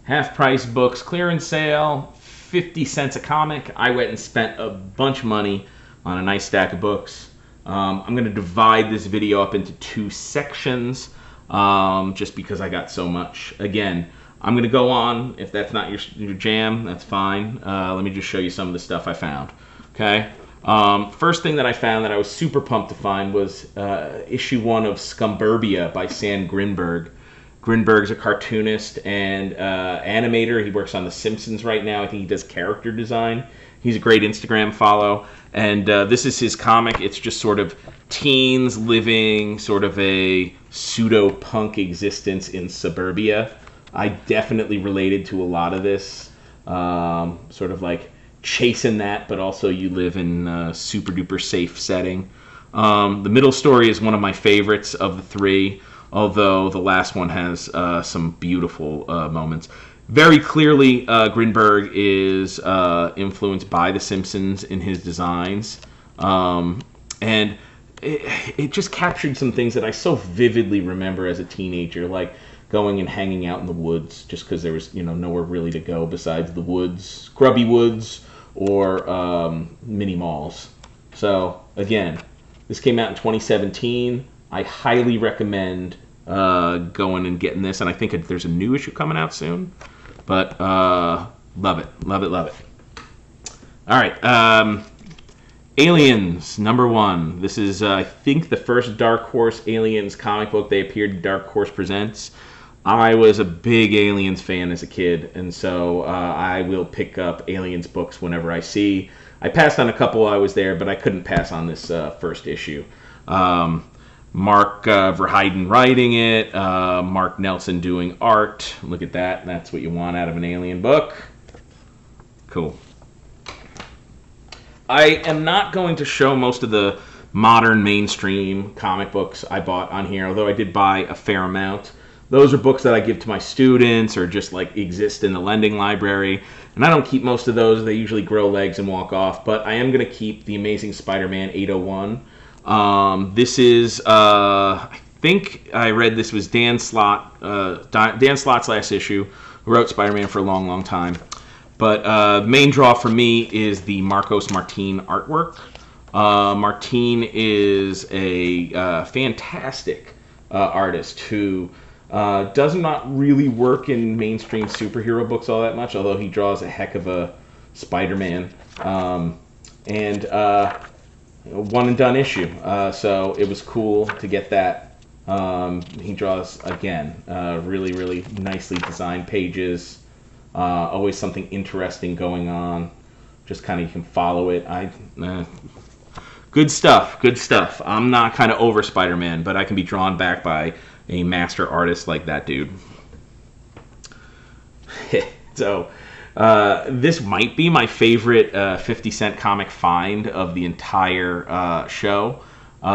half-price books, clearance sale, 50 cents a comic. I went and spent a bunch of money on a nice stack of books. I'm going to divide this video up into 2 sections just because I got so much. Again, I'm going to go on. If that's not your jam, that's fine. Let me just show you some of the stuff I found. Okay. First thing that I found that I was super pumped to find was issue 1 of Scumburbia by Sam Grinberg. Grinberg's a cartoonist and animator. He works on The Simpsons right now. I think he does character design. He's a great Instagram follow. And this is his comic. It's just sort of teens living sort of a pseudo-punk existence in suburbia. I definitely related to a lot of this. Sort of like chasing that, but also you live in a super duper safe setting. The middle story is one of my favorites of the 3, although the last one has some beautiful moments. Very clearly, Grinberg is influenced by The Simpsons in his designs, and it just captured some things that I so vividly remember as a teenager, like going and hanging out in the woods, just because there was nowhere really to go besides the woods, grubby woods, or mini malls. So again, this came out in 2017. I highly recommend going and getting this, and I think there's a new issue coming out soon. But love it, love it, love it. All right, Aliens #1. This is I think the first Dark Horse Aliens comic book. They appeared in Dark Horse Presents. I was a big Aliens fan as a kid, and so I will pick up Aliens books whenever I see. I passed on a couple while I was there, but I couldn't pass on this first issue. Mark Verheiden writing it, Mark Nelson doing art. Look at that. That's what you want out of an Alien book. Cool. I am not going to show most of the modern mainstream comic books I bought on here, although I did buy a fair amount. Those are books that I give to my students or just like exist in the lending library. And I don't keep most of those. They usually grow legs and walk off. But I am going to keep The Amazing Spider-Man 801. This is, I think I read this was Dan Slott's last issue, who wrote Spider-Man for a long, long time. But main draw for me is the Marcos Martin artwork. Martin is a fantastic artist who does not really work in mainstream superhero books all that much, although he draws a heck of a Spider-Man. One and done issue, so it was cool to get that. He draws, again, really, really nicely designed pages. Always something interesting going on. Just kind of you can follow it. Good stuff, good stuff. I'm not kind of over Spider-Man, but I can be drawn back by a master artist like that dude. So this might be my favorite 50-cent comic find of the entire show.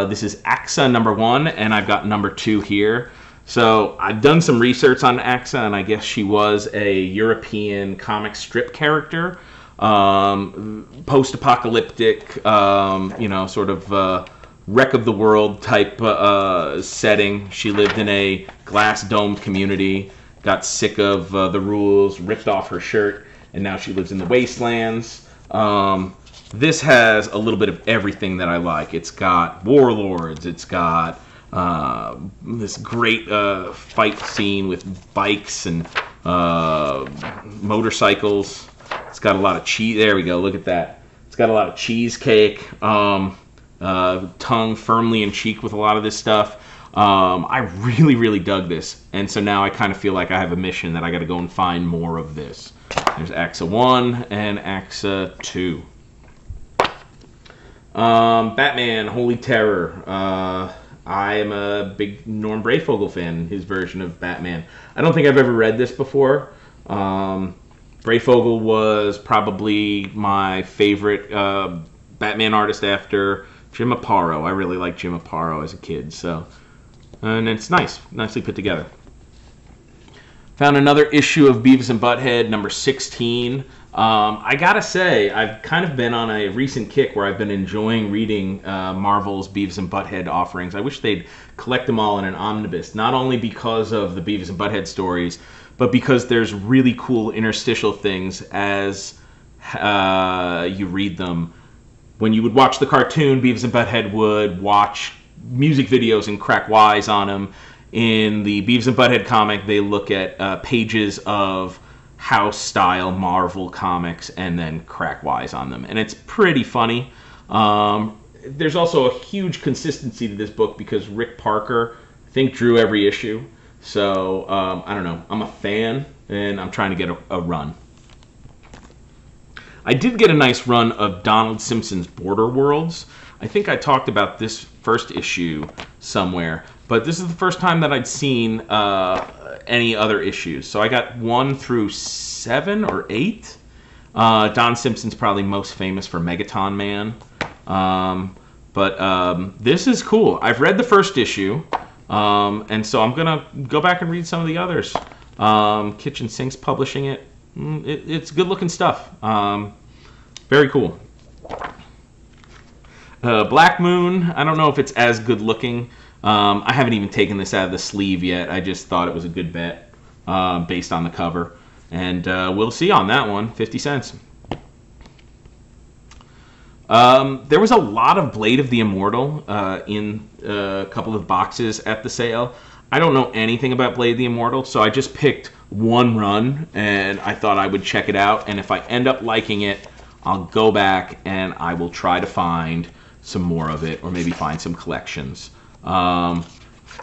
This is AXA #1, and I've got #2 here. So I've done some research on AXA, and I guess she was a European comic strip character, post-apocalyptic, sort of wreck of the world type setting. She lived in a glass-domed community, got sick of the rules, ripped off her shirt, and now she lives in the wastelands. This has a little bit of everything that I like. It's got warlords, it's got this great fight scene with bikes and motorcycles. It's got a lot of cheese. There we go, look at that. It's got a lot of cheesecake, tongue firmly in cheek with a lot of this stuff. I really, really dug this, and so now I kind of feel like I have a mission that I got to go and find more of this. There's AXA 1 and AXA 2. Batman, Holy Terror. I am a big Norm Breyfogle fan, his version of Batman. I don't think I've ever read this before. Breyfogle was probably my favorite Batman artist after Jim Aparo. I really liked Jim Aparo as a kid, so... And it's nicely put together. Found another issue of Beavis and Butthead, #16. I gotta say, I've kind of been on a recent kick where I've been enjoying reading Marvel's Beavis and Butthead offerings. I wish they'd collect them all in an omnibus, not only because of the Beavis and Butthead stories, but because there's really cool interstitial things as you read them. When you would watch the cartoon, Beavis and Butthead would watch music videos and crack wise on them. In the Beavis and Butthead comic, they look at pages of house-style Marvel comics and then crack wise on them. And it's pretty funny. There's also a huge consistency to this book because Rick Parker, I think, drew every issue. So, I don't know. I'm a fan, and I'm trying to get a run. I did get a nice run of Donald Simpson's Border Worlds. I think I talked about this first issue somewhere, but this is the first time that I'd seen any other issues. So I got 1 through 7 or 8. Don Simpson's probably most famous for Megaton Man. But this is cool. I've read the first issue, and so I'm going to go back and read some of the others. Kitchen Sink's publishing it. It's good-looking stuff. Very cool. Black Moon, I don't know if it's as good-looking. I haven't even taken this out of the sleeve yet. I just thought it was a good bet based on the cover. And we'll see on that one. 50 cents. There was a lot of Blade of the Immortal in a couple of boxes at the sale. I don't know anything about Blade of the Immortal, so I just picked one run, and I thought I would check it out. And if I end up liking it, I'll go back and I will try to find some more of it, or maybe find some collections. I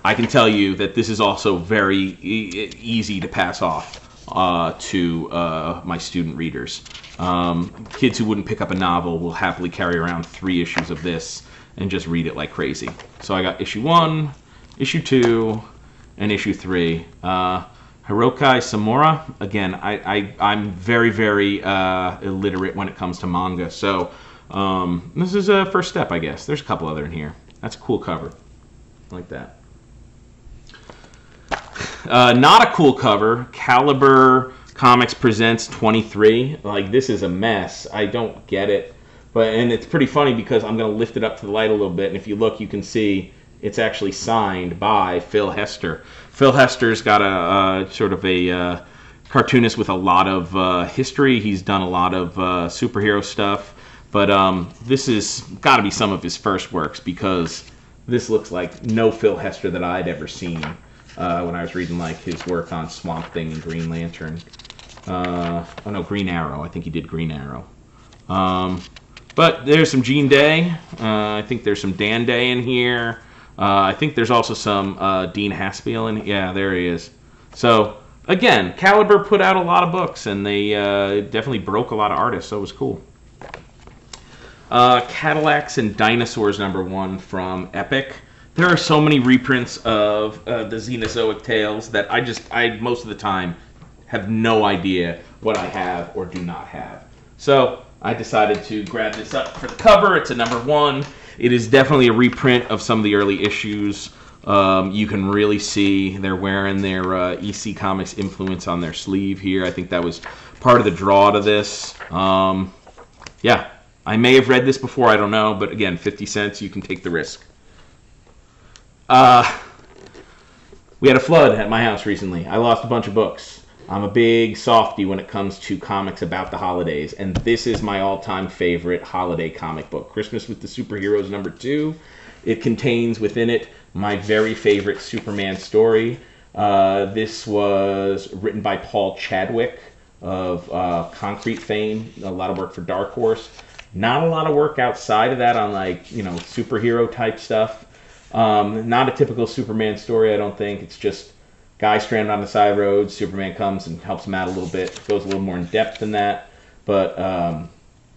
can tell you that this is also very easy to pass off to my student readers. Kids who wouldn't pick up a novel will happily carry around 3 issues of this and just read it like crazy. So I got issue 1, issue 2, and issue 3. Hirokai Samura, again, I'm very, very illiterate when it comes to manga, so this is a first step, I guess. There's a couple other in here. That's a cool cover. Like that. Not a cool cover. Caliber Comics Presents 23. Like, this is a mess. I don't get it. And it's pretty funny because I'm going to lift it up to the light a little bit, and if you look, you can see it's actually signed by Phil Hester. Phil Hester's got a sort of a cartoonist with a lot of history. He's done a lot of superhero stuff. But this has got to be some of his first works because this looks like no Phil Hester that I'd ever seen when I was reading like his work on Swamp Thing and Green Lantern. Oh no, Green Arrow. I think he did Green Arrow. But there's some Gene Day. I think there's some Dan Day in here. I think there's also some Dean Haspiel in. Yeah, there he is. So again, Caliber put out a lot of books, and they definitely broke a lot of artists. So it was cool. Cadillacs and Dinosaurs #1 from Epic. There are so many reprints of the Xenozoic Tales that I most of the time have no idea what I have or do not have. So I decided to grab this up for the cover. It's a #1. It is definitely a reprint of some of the early issues. You can really see they're wearing their EC Comics influence on their sleeve here. I think that was part of the draw to this. Yeah. I may have read this before, I don't know, but again, 50 cents, you can take the risk. We had a flood at my house recently. I lost a bunch of books. I'm a big softie when it comes to comics about the holidays, and this is my all-time favorite holiday comic book, Christmas with the Superheroes #2. It contains within it my very favorite Superman story. This was written by Paul Chadwick of Concrete fame, a lot of work for Dark Horse. Not a lot of work outside of that on, like, you know, superhero type stuff. Not a typical Superman story, I don't think. It's just guy stranded on the side of the road. Superman comes and helps him out a little bit. It goes a little more in depth than that, but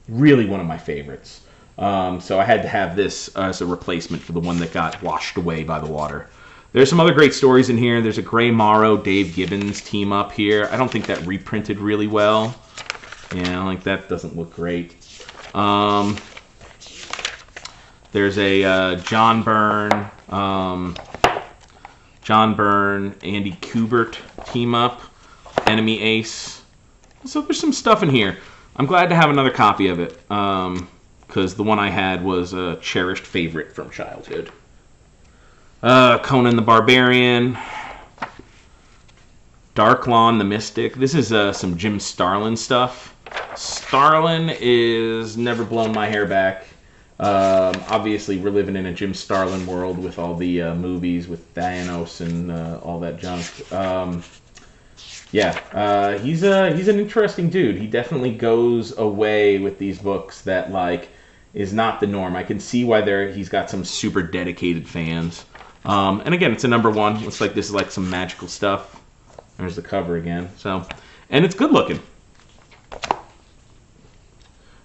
really one of my favorites. So I had to have this as a replacement for the one that got washed away by the water. There's some other great stories in here. There's a Gray Morrow, Dave Gibbons team up here. I don't think that reprinted really well. Yeah, like that doesn't look great. There's a John Byrne, Andy Kubert team up, Enemy Ace. So there's some stuff in here. I'm glad to have another copy of it, because the one I had was a cherished favorite from childhood. Conan the Barbarian, Dark Lawn the Mystic. This is some Jim Starlin stuff. Starlin is never blown my hair back. Obviously, we're living in a Jim Starlin world with all the movies with Thanos and all that junk. Yeah, he's an interesting dude. He definitely goes away with these books that like is not the norm. I can see why he's got some super dedicated fans. And again, it's a #1. Looks like this is like some magical stuff. There's the cover again. So, and it's good looking.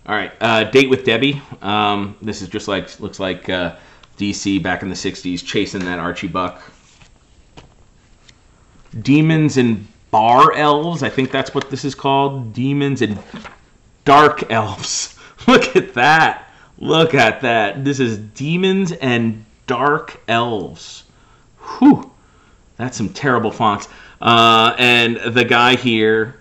All right, Date with Debbie. This is just like, looks like DC back in the 60s chasing that Archie Buck. Demons and Bar Elves. I think that's what this is called. Demons and Dark Elves. Look at that. Look at that. This is Demons and Dark Elves. Whew. That's some terrible fonts. And the guy here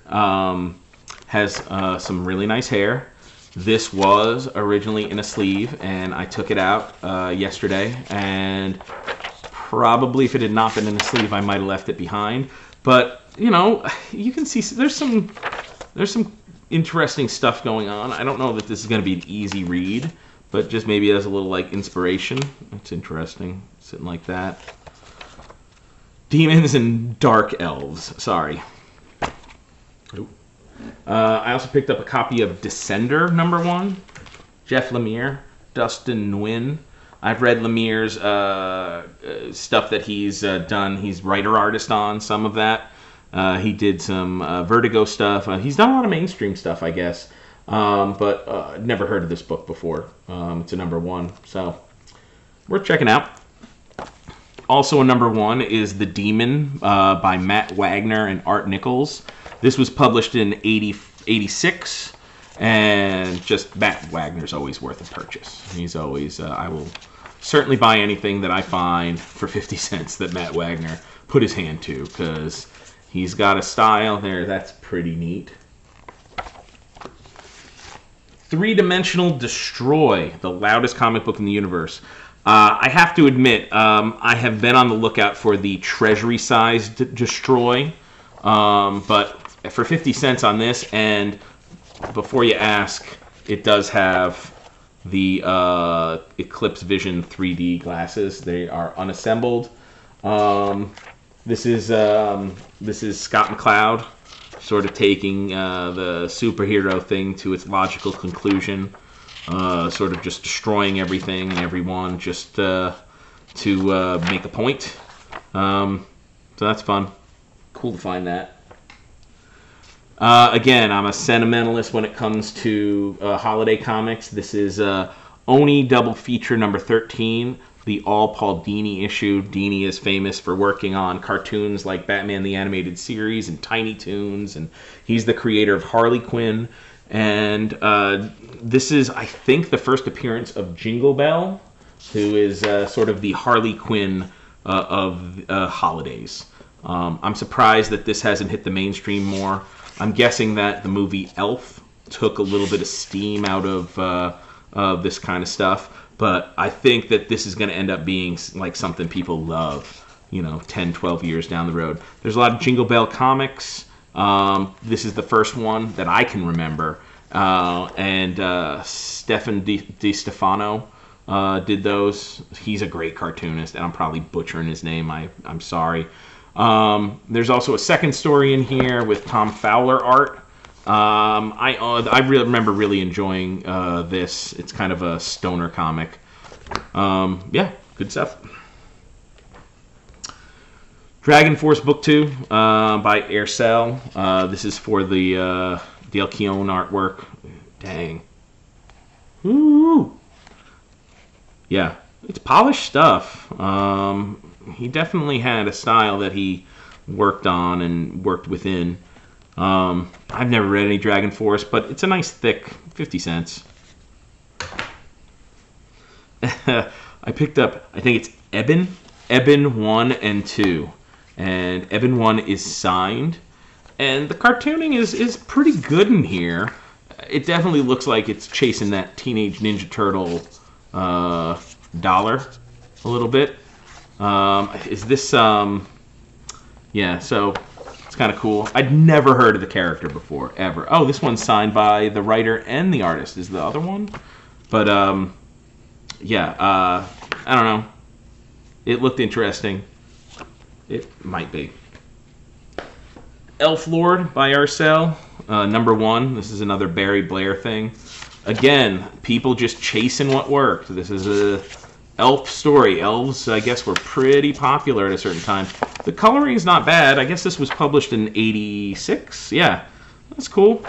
has some really nice hair. This was originally in a sleeve, and I took it out yesterday, and probably if it had not been in a sleeve, I might have left it behind. But, you know, you can see there's some interesting stuff going on. I don't know that this is going to be an easy read, but just maybe as a little, like, inspiration. It's interesting, sitting like that. Demons and Dark Elves. Sorry. Ooh. I also picked up a copy of Descender #1. Jeff Lemire, Dustin Nguyen. I've read Lemire's stuff that he's done. He's writer-artist on some of that. He did some Vertigo stuff. He's done a lot of mainstream stuff, I guess. But never heard of this book before. It's a #1, so worth checking out. Also a #1 is The Demon by Matt Wagner and Art Nichols. This was published in 86, and just Matt Wagner's always worth a purchase. He's always, I will certainly buy anything that I find for 50 cents that Matt Wagner put his hand to, because he's got a style there that's pretty neat. Three-Dimensional Destroy, the loudest comic book in the universe. I have to admit, I have been on the lookout for the treasury-sized Destroy, but for 50 cents on this, and before you ask, it does have the Eclipse Vision 3D glasses. They are unassembled. This is Scott McCloud sort of taking the superhero thing to its logical conclusion, sort of just destroying everything and everyone just to make a point. So that's fun. Cool to find that. Again, I'm a sentimentalist when it comes to holiday comics. This is Oni Double Feature #13, the all Paul Dini issue. Dini is famous for working on cartoons like Batman the Animated Series and Tiny Toons, and he's the creator of Harley Quinn. And this is, I think, the first appearance of Jingle Bell, who is sort of the Harley Quinn of holidays. I'm surprised that this hasn't hit the mainstream more. I'm guessing that the movie Elf took a little bit of steam out of this kind of stuff, but I think that this is going to end up being like something people love, you know, 10, 12 years down the road. There's a lot of Jingle Bell comics. This is the first one that I can remember, and Stefan Di Stefano did those. He's a great cartoonist, and I'm probably butchering his name. I'm sorry. There's also a second story in here with Tom Fowler art. I really remember really enjoying this. It's kind of a stoner comic. Yeah, good stuff. Dragon Force Book 2 by Aircel. This is for the Dale Keown artwork. Dang. Woo! Yeah, it's polished stuff. He definitely had a style that he worked on and worked within. I've never read any Dragon Force, but it's a nice thick 50 cents. I picked up, I think it's Eben 1 and 2. And Eben 1 is signed. And the cartooning is pretty good in here. it definitely looks like it's chasing that Teenage Ninja Turtle dollar a little bit. Is this yeah, so it's kind of cool. I'd never heard of the character before, ever. Oh, this one's signed by the writer and the artist is the other one. But yeah, I don't know. It looked interesting. It might be. Elf Lord by Arcel, #1. This is another Barry Blair thing. Again, people just chasing what worked. This is a elf story. Elves, I guess, were pretty popular at a certain time. The coloring is not bad. I guess this was published in '86. Yeah, that's cool.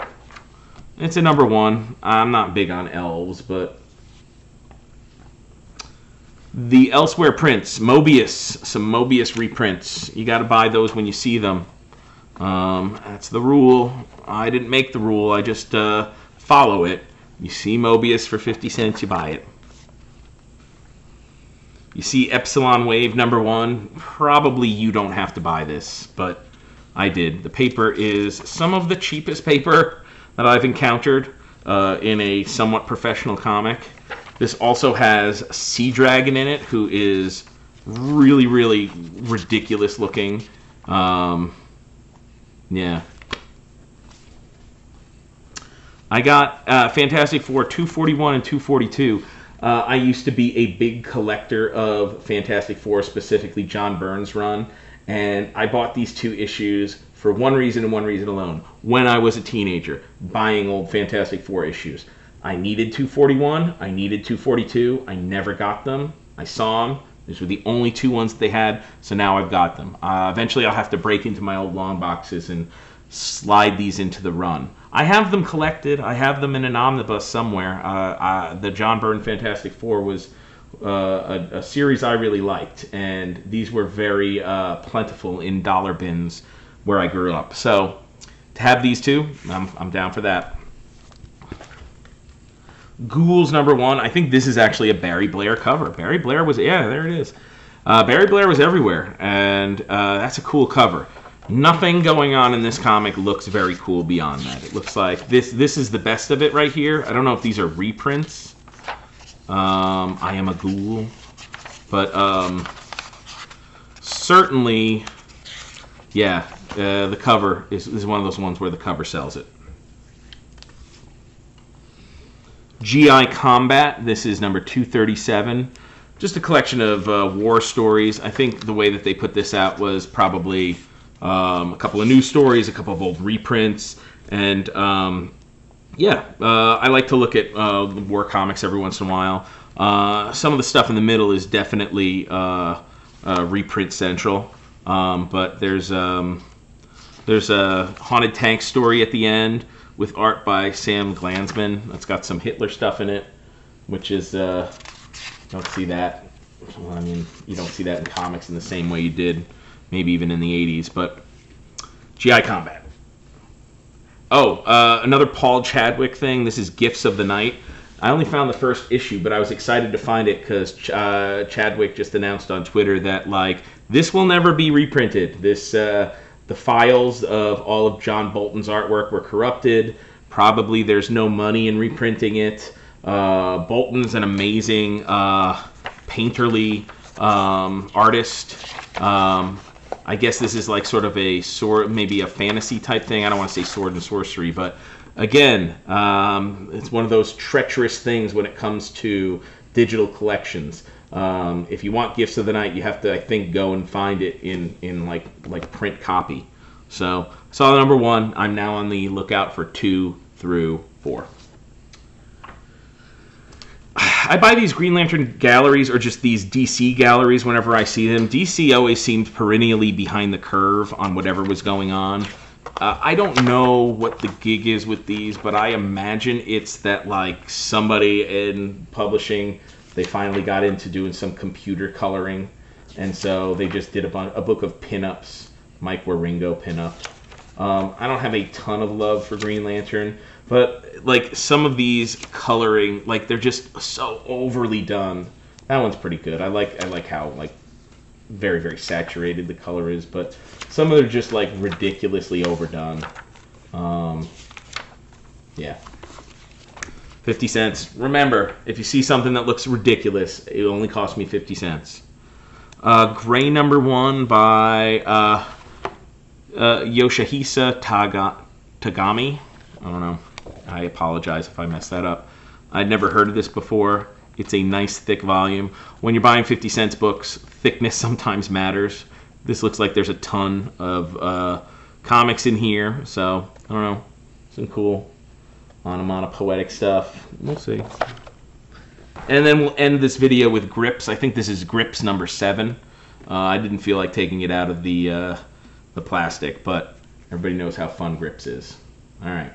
It's a #1. I'm not big on elves, but the Elsewhere prints, Mobius, some Mobius reprints. You got to buy those when you see them. That's the rule. I didn't make the rule. I just follow it. You see Mobius for 50 cents, you buy it. You see Epsilon Wave #1. Probably you don't have to buy this, but I did. The paper is some of the cheapest paper that I've encountered in a somewhat professional comic. This also has Sea Dragon in it, who is really, really ridiculous looking. Yeah. I got Fantastic Four 241 and 242. I used to be a big collector of Fantastic Four, specifically John Byrne's run, and I bought these 2 issues for one reason and one reason alone. When I was a teenager, buying old Fantastic Four issues. I needed 241, I needed 242, I never got them. I saw them. These were the only 2 ones that they had, so now I've got them. Eventually I'll have to break into my old long boxes and slide these into the run. I have them collected. I have them in an omnibus somewhere. The John Byrne Fantastic Four was a series I really liked, and these were very plentiful in dollar bins where I grew up. So to have these 2, I'm down for that. Ghouls #1. I think this is actually a Barry Blair cover. Barry Blair was, yeah, there it is. Barry Blair was everywhere, and that's a cool cover. Nothing going on in this comic looks very cool beyond that. It looks like this is the best of it right here. I don't know if these are reprints. I Am a Ghoul. But certainly, yeah, the cover is one of those ones where the cover sells it. GI Combat. This is number 237. Just a collection of war stories. I think the way that they put this out was probably a couple of new stories, a couple of old reprints, and yeah, I like to look at war comics every once in a while. Some of the stuff in the middle is definitely reprint central, but there's a Haunted Tank story at the end with art by Sam Glanzman. That's got some Hitler stuff in it, which is don't see that. Well, I mean, you don't see that in comics in the same way you did maybe even in the 80s, but GI Combat. Oh, another Paul Chadwick thing. This is Gifts of the Night. I only found the first issue, but I was excited to find it because Chadwick just announced on Twitter that, like, this will never be reprinted. This, the files of all of John Bolton's artwork were corrupted. Probably there's no money in reprinting it. Bolton's an amazing painterly artist. I guess this is like sort of a sword, maybe a fantasy type thing. I don't want to say sword and sorcery, but again, it's one of those treacherous things when it comes to digital collections. If you want Gifts of the Night, you have to, I think, go and find it in like print copy. So saw #1. I'm now on the lookout for 2 through 4. I buy these Green Lantern galleries or just these DC galleries whenever I see them. DC always seemed perennially behind the curve on whatever was going on. I don't know what the gig is with these, but I imagine it's that, like, somebody in publishing, they finally got into doing some computer coloring, and so they just did a book of pinups, Mike Waringo pinup. I don't have a ton of love for Green Lantern, but like some of these coloring, like they're just so overly done. That one's pretty good. I like how like very, very saturated the color is, but some of them are just like ridiculously overdone. Yeah. 50 cents. Remember, if you see something that looks ridiculous, it only cost me 50 cents. Gray number 1 by Yoshihisa Tagami. I don't know. I apologize if I messed that up. I'd never heard of this before. It's a nice thick volume. When you're buying 50 cents books, thickness sometimes matters. This looks like there's a ton of comics in here, so I don't know. Some cool onomatopoetic stuff. We'll see. And then we'll end this video with grips. I think this is grips number 7. I didn't feel like taking it out of the plastic, but everybody knows how fun grips is. All right.